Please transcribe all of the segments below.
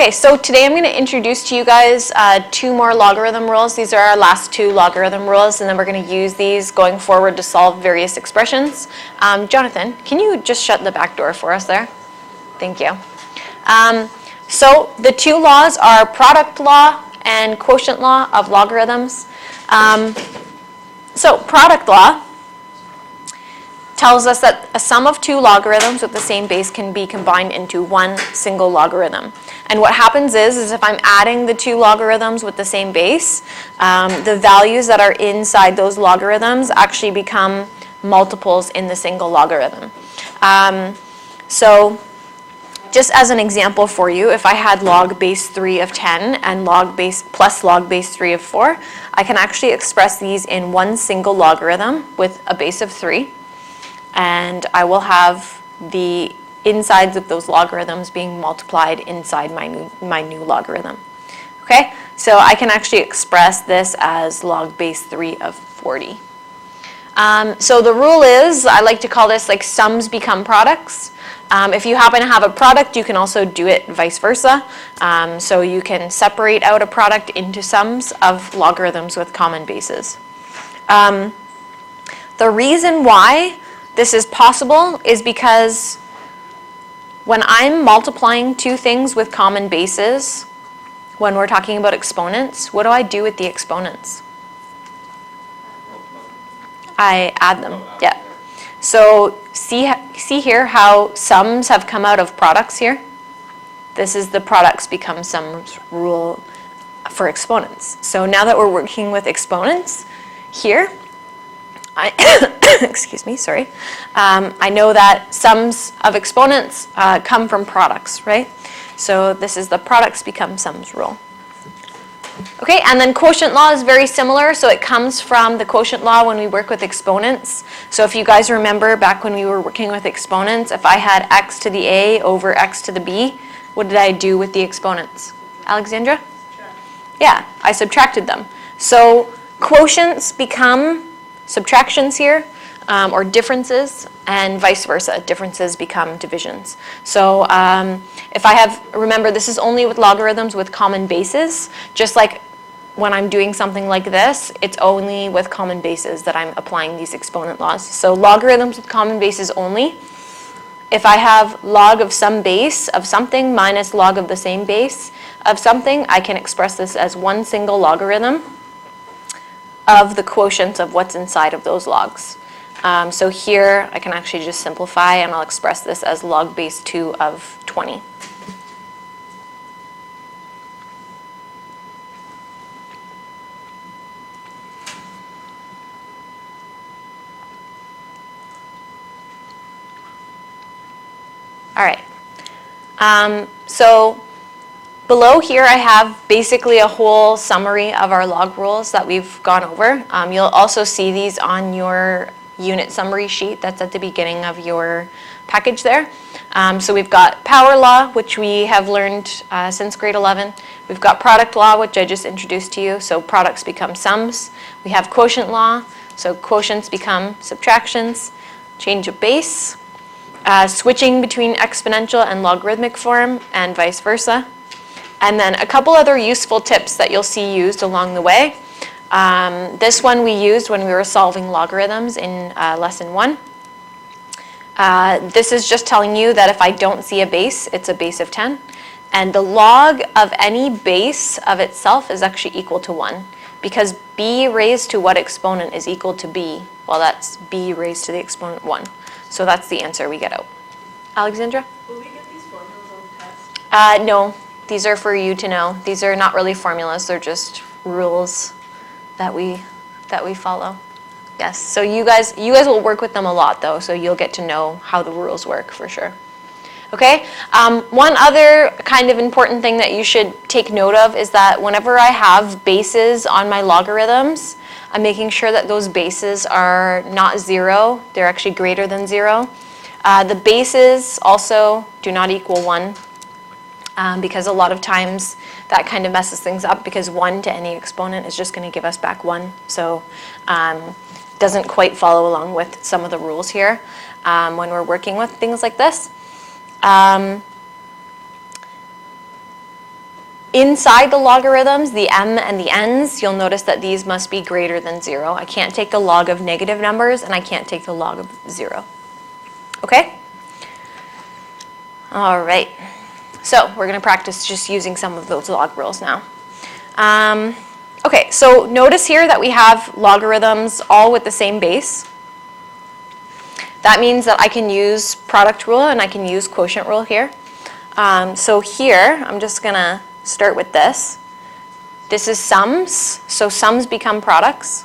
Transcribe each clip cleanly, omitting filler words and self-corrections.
Okay, so today I'm going to introduce to you guys two more logarithm rules. These are our last two logarithm rules, and then we're going to use these going forward to solve various expressions. Jonathan, can you just shut the back door for us there? Thank you. So the two laws are product law and quotient law of logarithms. So product law tells us that a sum of two logarithms with the same base can be combined into one single logarithm. And what happens is if I'm adding the two logarithms with the same base, the values that are inside those logarithms actually become multiples in the single logarithm. So just as an example for you, if I had log base 3 of 10 and log base plus log base 3 of 4, I can actually express these in one single logarithm with a base of 3. And I will have the insides of those logarithms being multiplied inside my new logarithm. Okay, so I can actually express this as log base 3 of 40. So the rule is, I like to call this like sums become products. If you happen to have a product, you can also do it vice versa. So you can separate out a product into sums of logarithms with common bases. The reason why this is possible is because when I'm multiplying two things with common bases, when we're talking about exponents, what do I do with the exponents? I add them, yeah. So see here how sums have come out of products here? This is the products become sums rule for exponents. So now that we're working with exponents here, excuse me, sorry. I know that sums of exponents come from products, right? So this is the products become sums rule. Okay, and then quotient law is very similar. So it comes from the quotient law when we work with exponents. So if you guys remember back when we were working with exponents, if I had x to the a over x to the b, what did I do with the exponents? Alexandra? Yeah, I subtracted them. So quotients become subtractions here, or differences, and vice versa. Differences become divisions. So if I have, remember this is only with logarithms with common bases, just like when I'm doing something like this, it's only with common bases that I'm applying these exponent laws. So logarithms with common bases only. If I have log of some base of something minus log of the same base of something, I can express this as one single logarithm of the quotients of what's inside of those logs. So here I can actually just simplify and I'll express this as log base 2 of 20. All right. So below here I have basically a whole summary of our log rules that we've gone over. You'll also see these on your unit summary sheet that's at the beginning of your package there. So we've got power law, which we have learned since grade 11. We've got product law, which I just introduced to you, so products become sums. We have quotient law, so quotients become subtractions. Change of base, switching between exponential and logarithmic form, and vice versa. And then a couple other useful tips that you'll see used along the way. This one we used when we were solving logarithms in lesson 1. This is just telling you that if I don't see a base, it's a base of 10. And the log of any base of itself is actually equal to 1. Because b raised to what exponent is equal to b? Well, that's b raised to the exponent 1. So that's the answer we get out. Alexandra? Will we get these formulas on the test? No. These are for you to know. These are not really formulas. They're just rules that we follow. Yes. So you guys will work with them a lot though, so you'll get to know how the rules work for sure. Okay. One other kind of important thing that you should take note of is that whenever I have bases on my logarithms, I'm making sure that those bases are not 0. They're actually greater than 0. The bases also do not equal 1. Because a lot of times that kind of messes things up because 1 to any exponent is just going to give us back 1. So doesn't quite follow along with some of the rules here when we're working with things like this. Inside the logarithms, the m and the n's, you'll notice that these must be greater than 0. I can't take the log of negative numbers, and I can't take the log of 0. Okay? All right. So we're going to practice just using some of those log rules now. Okay, so notice here that we have logarithms all with the same base. That means that I can use product rule and I can use quotient rule here. So here, I'm just going to start with this. This is sums, so sums become products.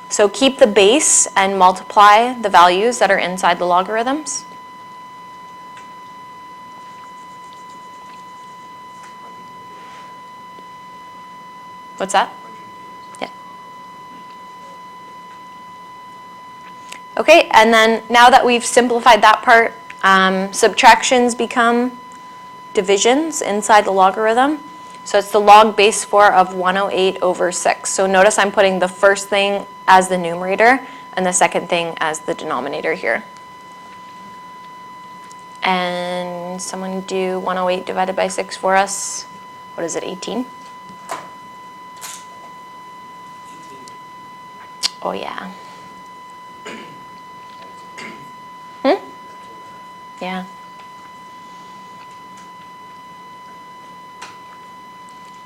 So keep the base and multiply the values that are inside the logarithms. What's that? Yeah. Okay, and then now that we've simplified that part, subtractions become divisions inside the logarithm. So it's the log base 4 of 108 over 6. So notice I'm putting the first thing as the numerator and the second thing as the denominator here. And someone do 108 divided by 6 for us. What is it, 18? Oh, yeah. Yeah.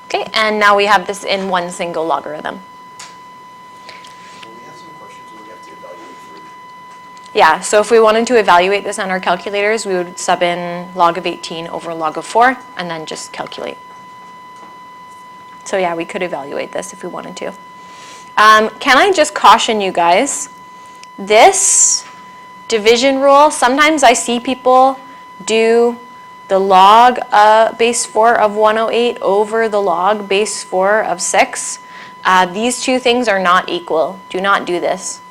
Okay, and now we have this in one single logarithm. Well, we have some questions where we have to evaluate fruit. Yeah, so if we wanted to evaluate this on our calculators, we would sub in log of 18 over log of 4 and then just calculate. So yeah, we could evaluate this if we wanted to. Can I just caution you guys, this division rule, sometimes I see people do the log base 4 of 108 over the log base 4 of 6. These two things are not equal. Do not do this.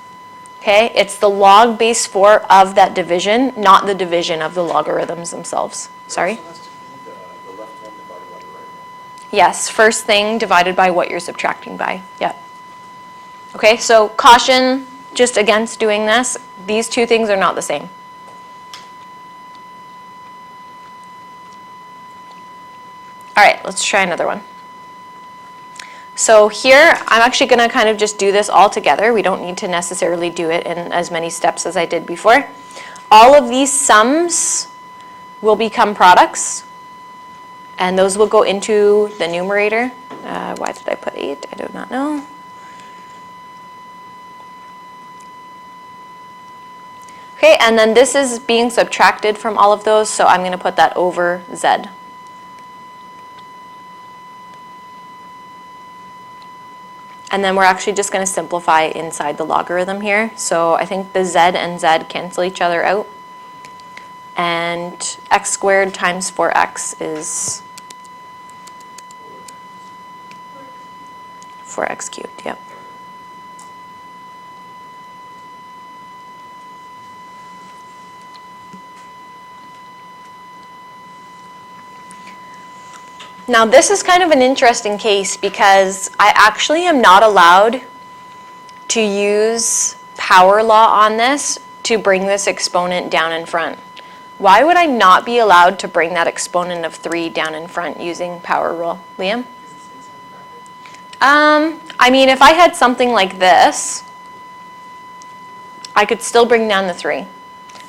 Okay, it's the log base 4 of that division, not the division of the logarithms themselves. Sorry? It also has to be the left one divided by the right one. Yes, first thing divided by what you're subtracting by. Yep. Okay, so caution just against doing this. These two things are not the same. All right, let's try another one. So here, I'm actually going to kind of just do this all together. We don't need to necessarily do it in as many steps as I did before. All of these sums will become products, and those will go into the numerator. Why did I put 8? I do not know. Okay, and then this is being subtracted from all of those, so I'm going to put that over z. And then we're actually just going to simplify inside the logarithm here. So I think the z and z cancel each other out. And x squared times 4x is 4x cubed, yep. Now this is kind of an interesting case because I actually am not allowed to use power law on this to bring this exponent down in front. Why would I not be allowed to bring that exponent of 3 down in front using power rule? Liam? I mean, if I had something like this, I could still bring down the 3.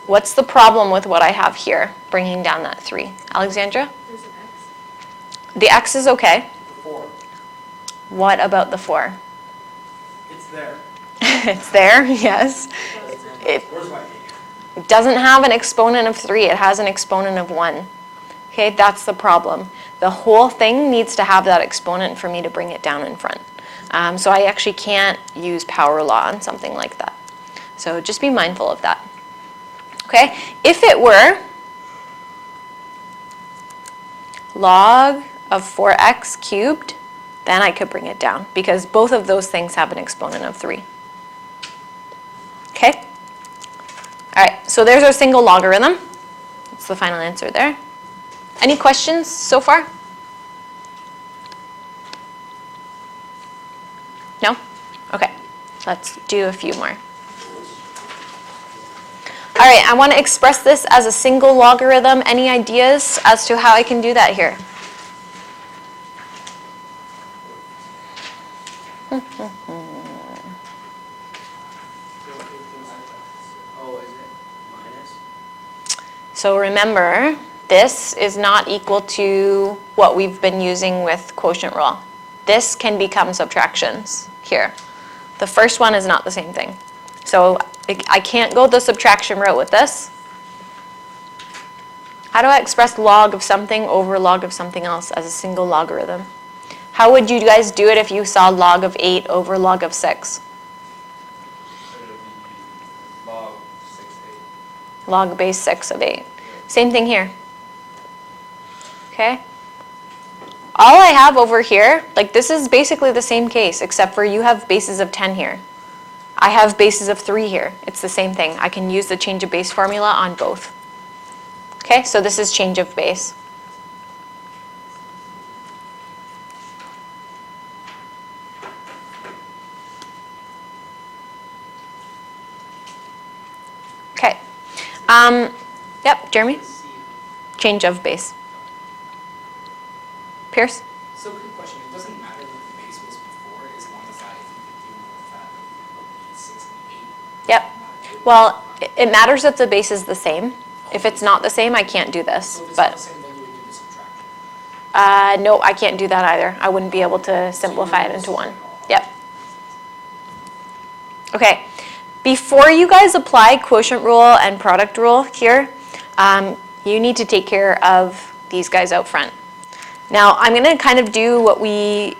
What's the problem with what I have here, bringing down that 3? Alexandra? There's an X. The x is okay. The 4. What about the 4? It's there. It's there, yes. Where's my 8? It doesn't have an exponent of 3. It has an exponent of 1. Okay, that's the problem. The whole thing needs to have that exponent for me to bring it down in front. So I actually can't use power law on something like that. So just be mindful of that. Okay, if it were log of 4x cubed, then I could bring it down because both of those things have an exponent of 3. Okay? All right, so there's our single logarithm. That's the final answer there. Any questions so far? No? Okay, let's do a few more. All right, I want to express this as a single logarithm. Any ideas as to how I can do that here? Oh, is it minus? So remember, this is not equal to what we've been using with quotient rule. This can become subtractions here. The first one is not the same thing. So I can't go the subtraction route with this. How do I express log of something over log of something else as a single logarithm? How would you guys do it if you saw log of 8 over log of 6? Log 6, 8. Log base 6 of 8. Same thing here. Okay? All I have over here, like this is basically the same case, except for you have bases of 10 here. I have bases of 3 here. It's the same thing. I can use the change of base formula on both. Okay, so this is change of base. Okay. Yep, Jeremy? Change of base. Pierce? So quick question, it doesn't matter what the base was before, as long as I do with that 6 and 8? Yep. Well, it matters if the base is the same. If it's not the same, I can't do this. So if it's But not the same, then you would do the subtraction. no, I can't do that either. I wouldn't be able to simplify it into one. Yep. Okay. Before you guys apply quotient rule and product rule here, you need to take care of these guys out front. Now, I'm going to kind of do what we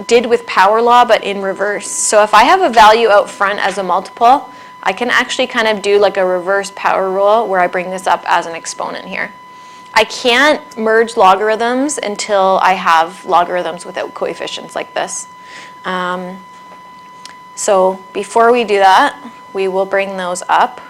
did with power law, but in reverse. So if I have a value out front as a multiple, I can actually kind of do like a reverse power rule where I bring this up as an exponent here. I can't merge logarithms until I have logarithms without coefficients like this. So before we do that, we will bring those up.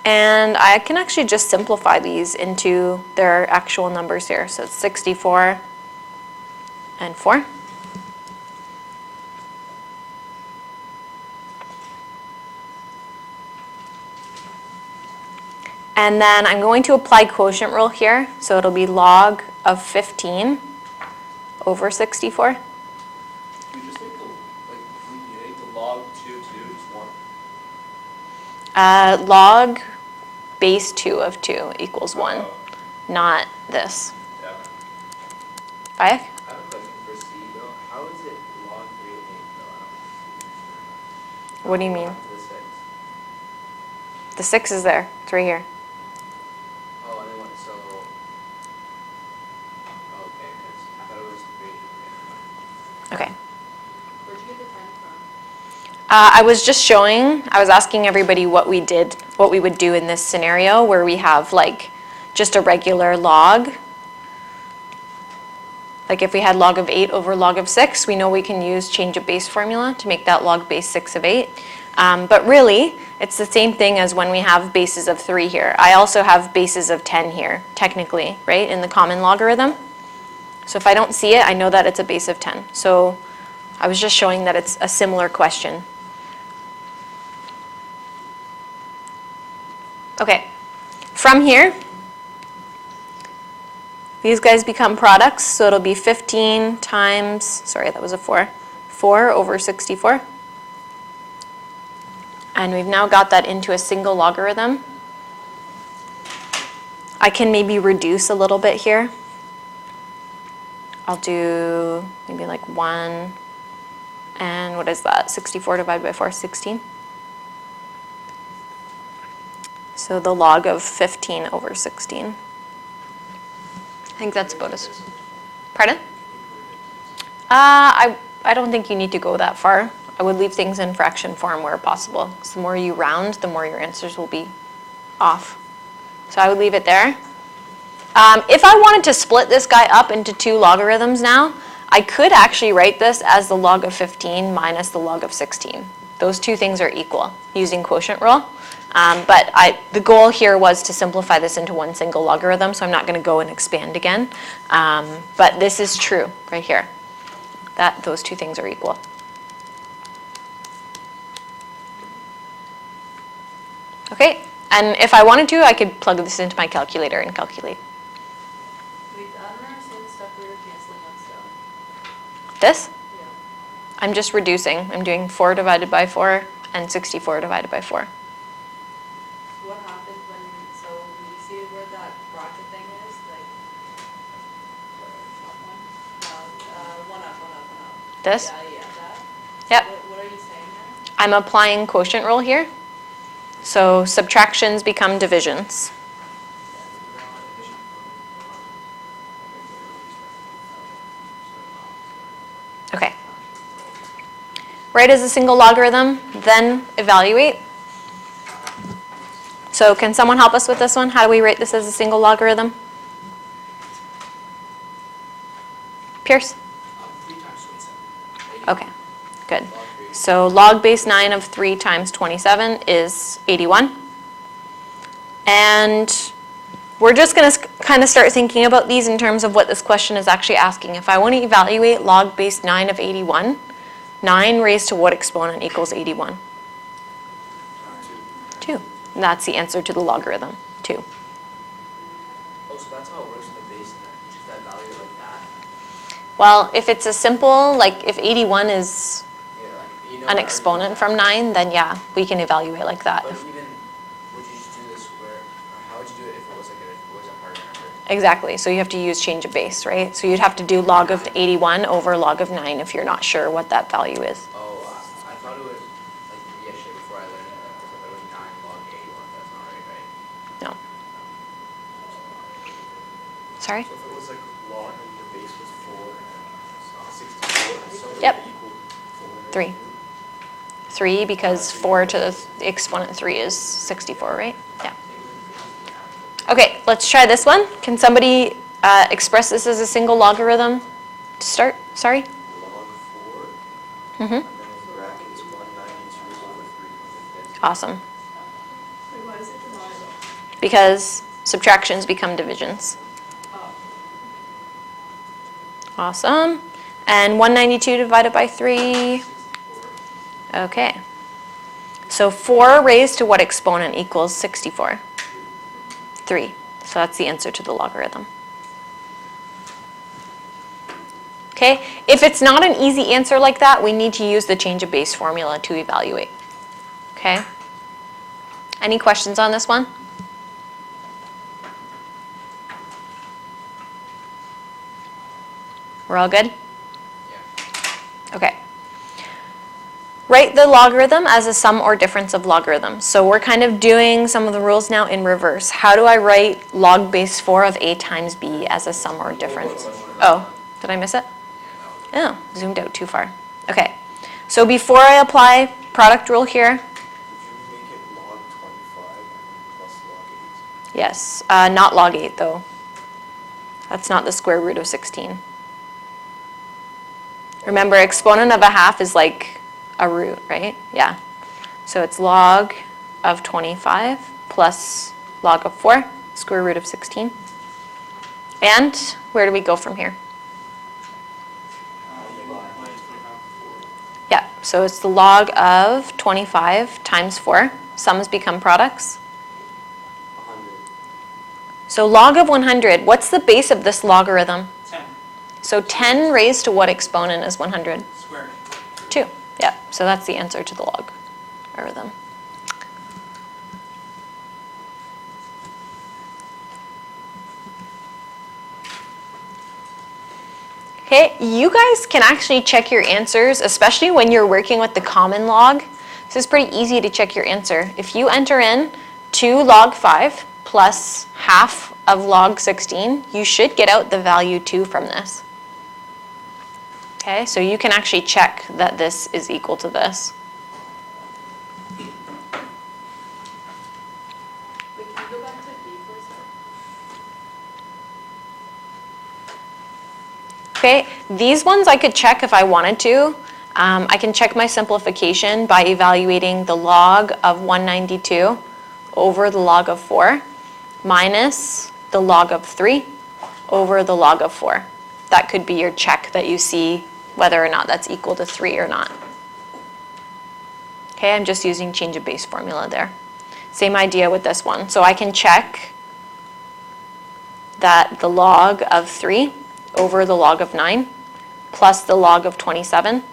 And I can actually just simplify these into their actual numbers here. So it's 64 and 4. And then I'm going to apply quotient rule here. So it'll be log of 15 over 64. We just make the, we make the log 2, just 1. Log base 2 of 2 equals 1, not this. Yeah. Bayek? I have a question for C though. How is it log 3 of 8 though? What do you mean? The 6. The 6 is there. It's right here. Oh, and then what? So. Okay, because I thought it was 3. Okay. Where'd you get the 10 from? I was just showing, I was asking everybody what we did, what we would do in this scenario where we have like just a regular log. Like if we had log of 8 over log of 6, we know we can use change of base formula to make that log base 6 of 8. But really, it's the same thing as when we have bases of 3 here. I also have bases of 10 here, technically, right, in the common logarithm. So if I don't see it, I know that it's a base of 10. So I was just showing that it's a similar question. Okay, from here, these guys become products, so it'll be 15 times, sorry, that was a 4, 4 over 64. And we've now got that into a single logarithm. I can maybe reduce a little bit here. I'll do maybe like 1, and what is that? 64 divided by 4, 16. So the log of 15 over 16. I think that's about as. Pardon? I don't think you need to go that far. I would leave things in fraction form where possible. Because the more you round, the more your answers will be off. So I would leave it there. If I wanted to split this guy up into 2 logarithms now, I could actually write this as the log of 15 minus the log of 16. Those two things are equal using quotient rule. But the goal here was to simplify this into one single logarithm, so I'm not going to go and expand again. But this is true right here, that those two things are equal. Okay, and if I wanted to, I could plug this into my calculator and calculate. Wait, I don't understand the stuff we were canceling on stuff. This, Yeah. I'm just reducing. I'm doing 4 divided by 4 and 64 divided by 4. What happens when, so when you see where that bracket thing is, like, top one? No, one up. This? Yeah, that. Yep. What are you saying there? I'm applying quotient rule here. So subtractions become divisions. Okay. Write as a single logarithm, then evaluate. So can someone help us with this one? How do we write this as a single logarithm? Pierce? 3 times 27. Okay, good. So log base 9 of 3 times 27 is 81. And we're just going to kind of start thinking about these in terms of what this question is actually asking. If I want to evaluate log base 9 of 81, 9 raised to what exponent equals 81? 2. And that's the answer to the logarithm, 2. Oh, so that's how it works in the base, then? Just that value like that? Well, if it's a simple, like if 81 is Yeah, like, you know an that exponent argument. from 9, then yeah, we can evaluate like that. But even, would you just do the square, or how would you do it if it was like if it was a hard number? Exactly, so you have to use change of base, right? So you'd have to do log of 81 over log of 9 if you're not sure what that value is. Oh, I thought it was, like, yesterday before I learned it, I thought it was 9 log 81, that's not right, right? No. Sorry? So if it was like log and the base was 4 and 64, so it Yep. would equal 4. 3. 3 because 4 to the exponent 3 is 64, right? Yeah. Okay, let's try this one. Can somebody express this as a single logarithm to start? Sorry? Log 4, Mm-hmm. and then in brackets 192 over 350. Awesome. Wait, why is it divided? Because subtractions become divisions. Oh. Awesome. And 192 divided by 3. Okay. So 4 raised to what exponent equals 64? 3. So that's the answer to the logarithm. Okay, if it's not an easy answer like that, we need to use the change of base formula to evaluate. Okay? Any questions on this one? We're all good? Yeah. Okay. Write the logarithm as a sum or difference of logarithms. So we're kind of doing some of the rules now in reverse. How do I write log base 4 of a times b as a sum or difference? Oh, did I miss it? Oh, zoomed out too far. Okay. So before I apply product rule here, Would you make it log 25 and then plus log 8? yes, not log 8 though. That's not the square root of 16. Remember, exponent of a half is like a root, right? Yeah. So it's log of 25 plus log of 4, square root of 16. And where do we go from here? Yeah, so it's the log of 25 times 4. Sums become products. 100. So log of 100, what's the base of this logarithm? 10 So 10 raised to what exponent is 100? squared. 2. Yeah, so that's the answer to the logarithm. Okay, you guys can actually check your answers, especially when you're working with the common log. This is pretty easy to check your answer. If you enter in 2 log 5 plus half of log 16, you should get out the value 2 from this. Okay, so you can actually check that this is equal to this. Wait, can you go back to B for a second? Okay, these ones I could check if I wanted to. I can check my simplification by evaluating the log of 192 over the log of 4 minus the log of 3 over the log of 4. That could be your check that you see whether or not that's equal to 3 or not. Okay, I'm just using change of base formula there. Same idea with this one. So I can check that the log of 3 over the log of 9 plus the log of 27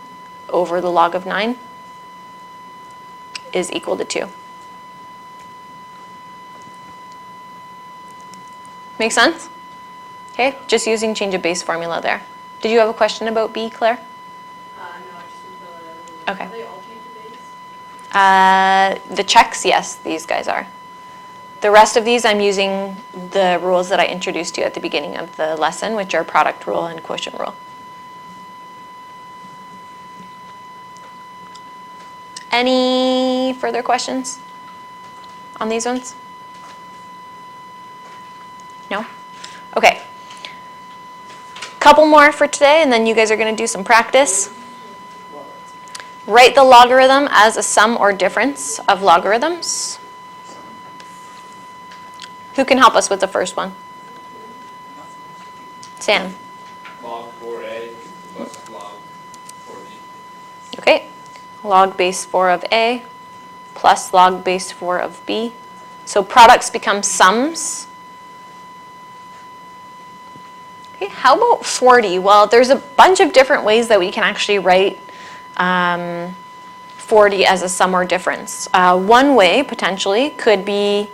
over the log of 9 is equal to 2. Make sense? Okay, just using change of base formula there. Did you have a question about B, Claire? No, I just didn't fill it out. Okay. Are they all change of base? The checks, yes, these guys are. The rest of these, I'm using the rules that I introduced to you at the beginning of the lesson, which are product rule and quotient rule. Any further questions on these ones? No? Okay. Couple more for today, and then you guys are going to do some practice. Write the logarithm as a sum or difference of logarithms. Who can help us with the first one? Sam. Log 4a plus log 4b. Okay. Log base 4 of A plus log base 4 of B. So products become sums. Okay, how about 40? Well, there's a bunch of different ways that we can actually write 40 as a sum or difference. One way, potentially, could be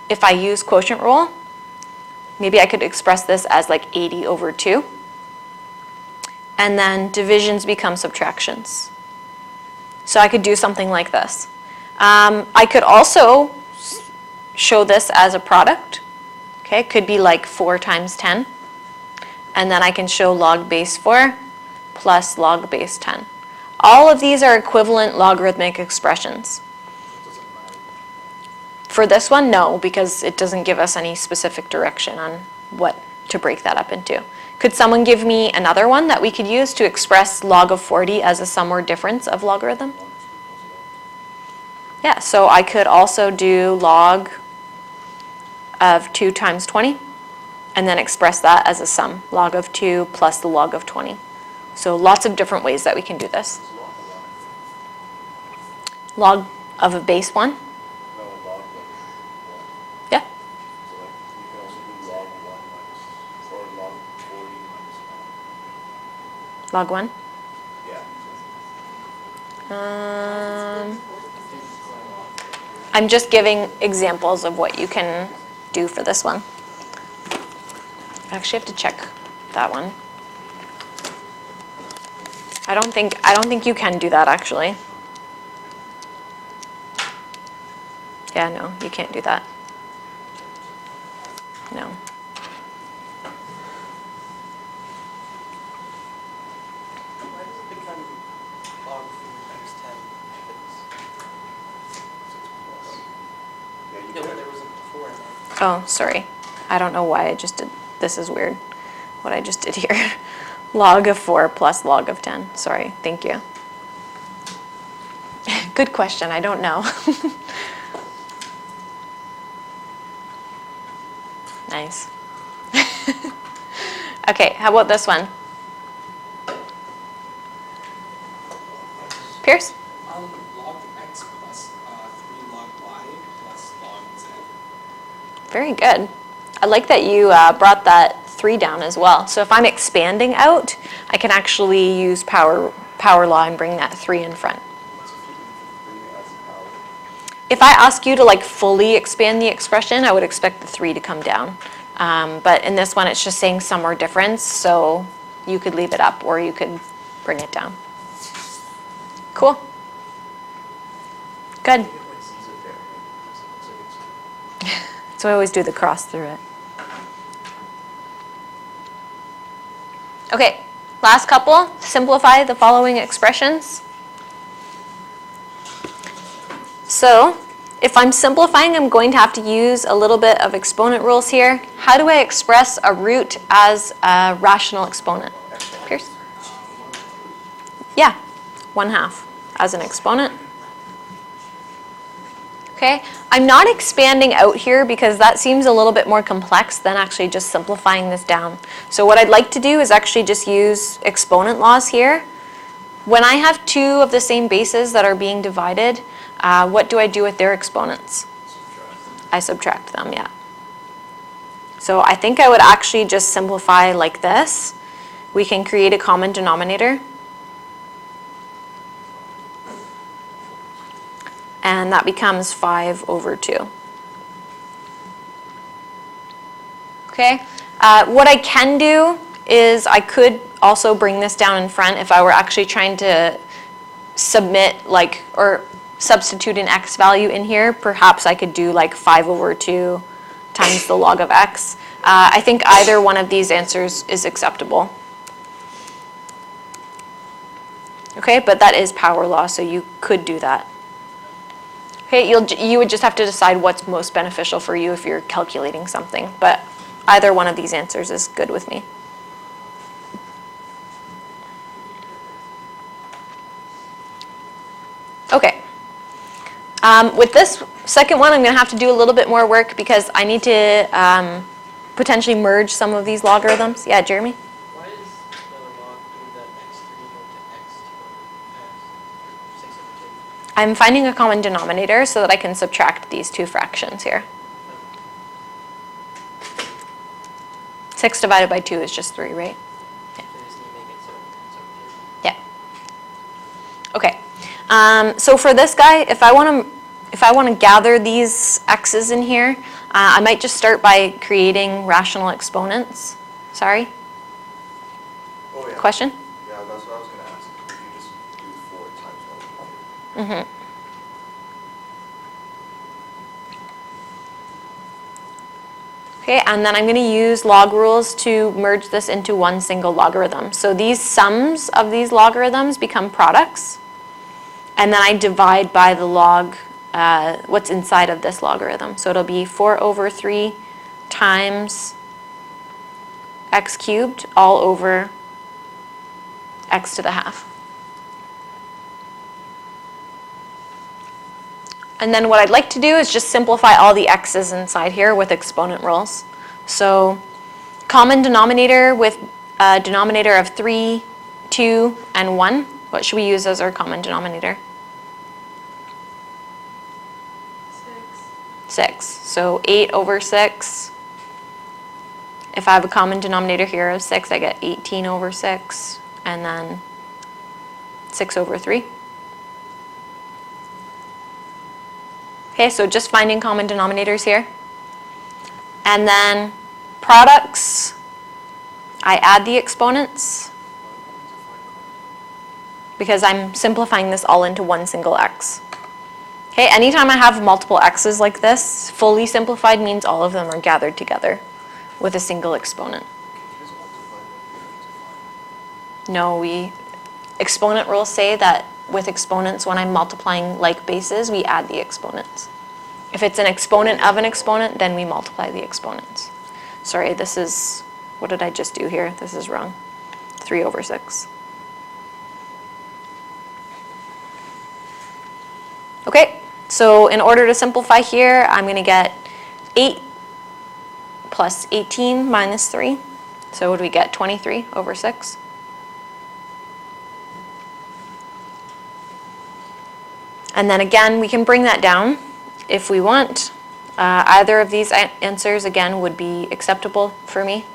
if I use quotient rule. Maybe I could express this as like 80 over 2. And then divisions become subtractions. So I could do something like this. I could also show this as a product. Okay, it could be like 4 times 10. And then I can show log base 4 plus log base 10. All of these are equivalent logarithmic expressions. For this one, no, because it doesn't give us any specific direction on what to break that up into. Could someone give me another one that we could use to express log of 40 as a sum or difference of logarithm? Yeah, so I could also do log of 2 times 20, and then express that as a sum, log of 2 plus the log of 20. So lots of different ways that we can do this. Log of a base 1. No, log 1. Yeah. So like, you can also do log 1 minus, or log 40 minus 1. Log 1. Yeah. I'm just giving examples of what you can do for this one. I actually have to check that one. I don't think you can do that actually. Yeah, no, you can't do that. No. Why does it become log 3 times 10? 6 plus. Yeah, you Yeah, but can. there was a before in there. Oh, sorry. I don't know why I just did, this is weird, what I just did here. Log of 4 plus log of 10. Sorry, thank you. Good question, I don't know. Nice. Okay, how about this one? Pierce? Log x plus 3 log y plus log z. Very good. I like that you brought that 3 down as well. So if I'm expanding out, I can actually use power law and bring that 3 in front. What's if you can bring it as a power? If I ask you to like fully expand the expression, I would expect the 3 to come down. But in this one, it's just saying sum or difference, so you could leave it up or you could bring it down. Cool. Good. You get like Z's there, right? So it looks like it's So I always do the cross through it. Okay, last couple. Simplify the following expressions. So if I'm simplifying, I'm going to have to use a little bit of exponent rules here. How do I express a root as a rational exponent? Pierce? Yeah, 1/2 as an exponent. Okay, I'm not expanding out here because that seems a little bit more complex than actually just simplifying this down. So what I'd like to do is actually just use exponent laws here when I have two of the same bases that are being divided, what do I do with their exponents? I subtract them, yeah. So I think I would actually just simplify like this. We can create a common denominator. And that becomes 5 over 2. Okay? What I can do is I could also bring this down in front if I were actually trying to submit like, or substitute an x value in here. Perhaps I could do like 5 over 2 times the log of x. I think either one of these answers is acceptable. Okay, but that is power law, so you could do that. Okay, you would just have to decide what's most beneficial for you if you're calculating something, but either one of these answers is good with me. Okay. With this second one, I'm going to have to do a little bit more work because I need to potentially merge some of these logarithms. Yeah, Jeremy? Why is the log mean that x3 go to x2 6 over 2? I'm finding a common denominator so that I can subtract these two fractions here. 6 divided by 2 is just 3, right? So you just need to make it so it's over 2. Yeah. Okay. So for this guy, if I want to gather these x's in here, I might just start by creating rational exponents. Sorry? Oh, yeah. Question? Yeah, that's what I was going to ask. If you just do 4 times 1. Mm-hmm. Okay, and then I'm going to use log rules to merge this into one single logarithm. So these sums of these logarithms become products, and then I divide by the log, what's inside of this logarithm. So it'll be 4 over 3 times x cubed all over x to the half. And then what I'd like to do is just simplify all the x's inside here with exponent rules. So common denominator with a denominator of 3, 2, and 1. What should we use as our common denominator? 6. So 8 over 6. If I have a common denominator here of 6, I get 18 over 6, and then 6 over 3. Okay, so just finding common denominators here. And then products, I add the exponents because I'm simplifying this all into one single x. Okay, anytime I have multiple x's like this, fully simplified means all of them are gathered together with a single exponent. Can you just multiply them? No, exponent rules say that with exponents, when I'm multiplying like bases, we add the exponents. If it's an exponent of an exponent, then we multiply the exponents. Sorry, this is, what did I just do here? This is wrong. 3 over 6. Okay, so in order to simplify here, I'm going to get 8 plus 18 minus 3. So what do we get? 23 over 6. And then again, we can bring that down if we want. Either of these answers, again, would be acceptable for me.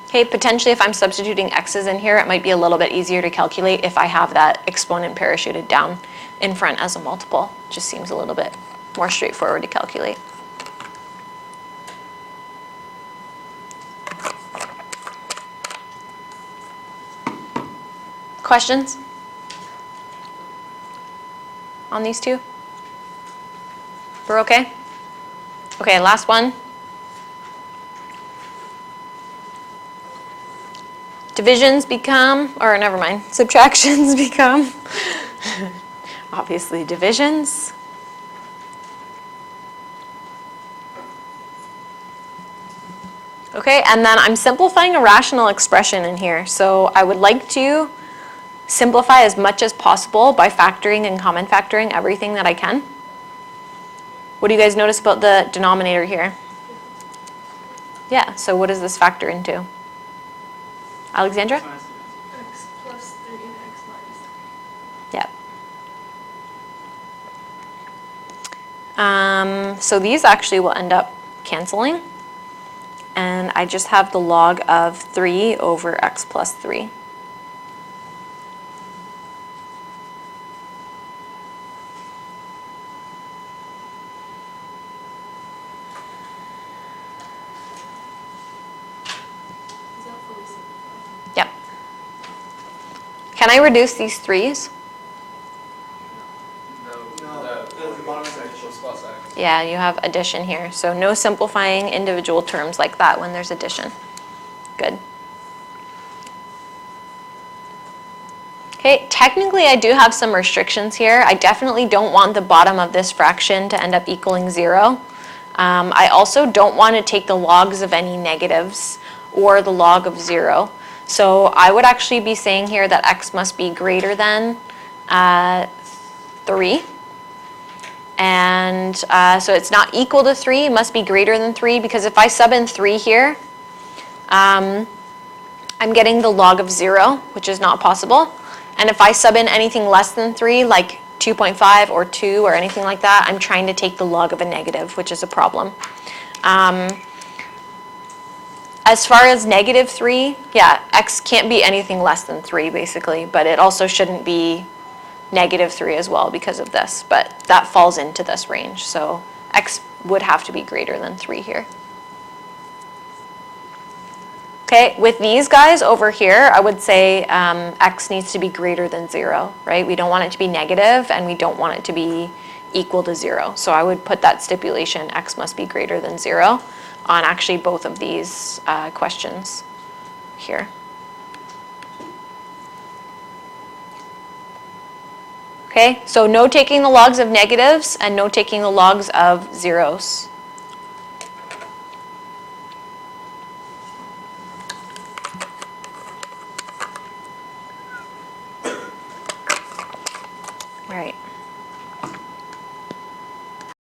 Okay, potentially if I'm substituting x's in here, it might be a little bit easier to calculate if I have that exponent parachuted down in front as a multiple. Just seems a little bit more straightforward to calculate. Questions on these two? We're okay? Okay, last one. Divisions become, or never mind, subtractions become, obviously, divisions. Okay, and then I'm simplifying a rational expression in here. So I would like to simplify as much as possible by factoring and common factoring everything that I can. What do you guys notice about the denominator here? Yeah, so what does this factor into? Alexandra? X plus 3 and x minus 3. Yep. So these actually will end up canceling. And I just have the log of 3 over x plus 3. Is that fully simplified? Yep. Can I reduce these 3's? No, the bottom is x plus x. Yeah, you have addition here. So no simplifying individual terms like that when there's addition. Good. Okay, technically I do have some restrictions here. I definitely don't want the bottom of this fraction to end up equaling 0. I also don't want to take the logs of any negatives or the log of 0. So I would actually be saying here that x must be greater than 3. And so it's not equal to 3, it must be greater than 3, because if I sub in 3 here, I'm getting the log of 0, which is not possible. And if I sub in anything less than 3, like 2.5 or 2 or anything like that, I'm trying to take the log of a negative, which is a problem. As far as negative 3, yeah, x can't be anything less than 3, basically, but it also shouldn't be negative 3 as well because of this, but that falls into this range, so x would have to be greater than 3 here. Okay, with these guys over here, I would say x needs to be greater than 0, right? We don't want it to be negative, and we don't want it to be equal to 0. So I would put that stipulation, x must be greater than 0, on actually both of these questions here. Okay, so no taking the logs of negatives and no taking the logs of zeros. All right.